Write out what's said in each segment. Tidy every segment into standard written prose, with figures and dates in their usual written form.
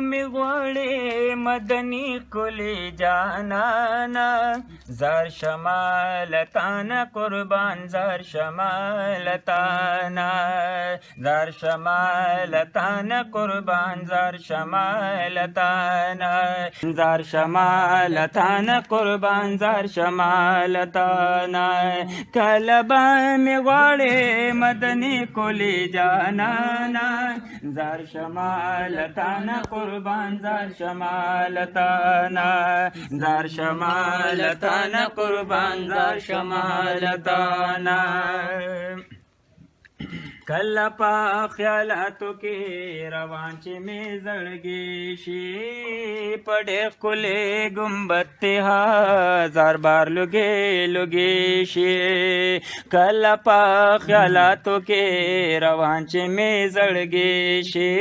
می غوړې مدني کلی جانانا زار شمالتانا قربان زار شمالتانا زار شمالتانا قربان زار شمالتانا زار شمالتانا قربان زار شمالتانا کلبا می غوړې مدني کلی جانانا زار شمالتانا قربان زار شمالتانا زار شمالتانا قربان زار شمالتانا کله په خیالاتو کې روان چې مې زړګي شي په ډېر ښکلې ګمبد هزار بار لوګې لوګې شي کله په خیالاتو کې روان چې مې زړګي شي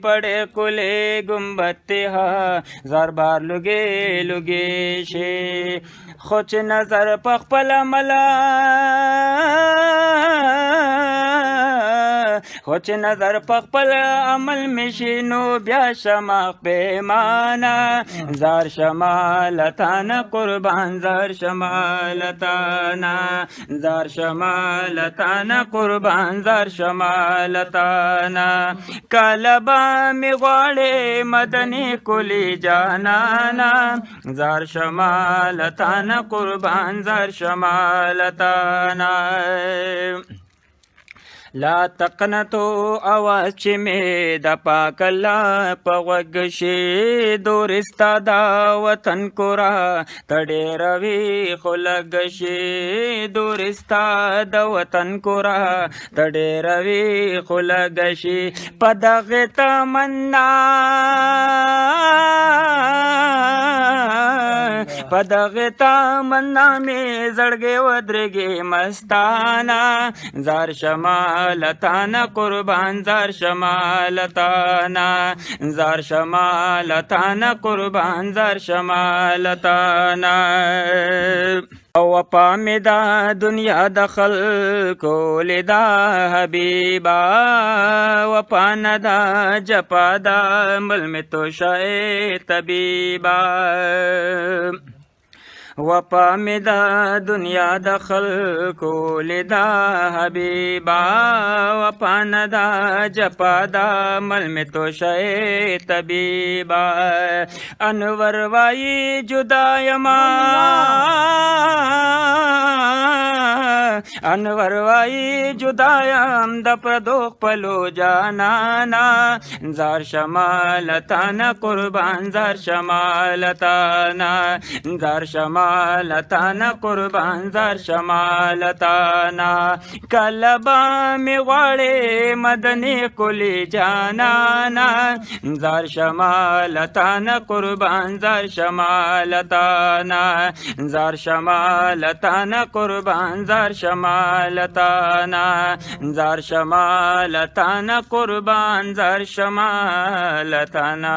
په ډېر ښکلې ګمبد هزار بار لوګې لوګې شي خو چې نظر په خپله ملا خو چې نظر په خپل عمل مې شي نو بیا شماق پیمانه زار شمالتانا قربان زار شمالتانا زار شمالتانا قربان زار شمالتانا کلبا مې غواړې مدني کلی جانانا زار شمالتانا قربان زار شمالتانا لا تقنتو آواز چې مې د پاک الله په غوږ شي دورستا دا وطن کورا ته ډېره وي خو لږ شي دورستا د وطن کورا ته ډېره وي خو لږ شي په دغې تمنا په دغې تمنا مې زړګې ودرېږي مستانه زار شمالتانا قربان زار شمالتانا زار شمالتانا قربان زار شمالتانا وپا می دا دنیا د خلکو لیدا حبیبا وپا ندا جپا دا مل می تو شای طبیبا وپا می دا دنیا د خلکو لیدا حبیبا وپا ندا جپا دا مل می تو شای طبیبا انور وائی جدایما انور وائی جدایم د پردو خپلو جانانا زار شمالتانا قربان زار شمالتانا زار شمالتانا قربان زار شمالتانا کلبا می غواړې مدني کلی جانانا زار شمالتانا قربان زار شمالتانا زار شمالتانا قربان زار شمالتانا زار شمالتانا قربان زار شمالتانا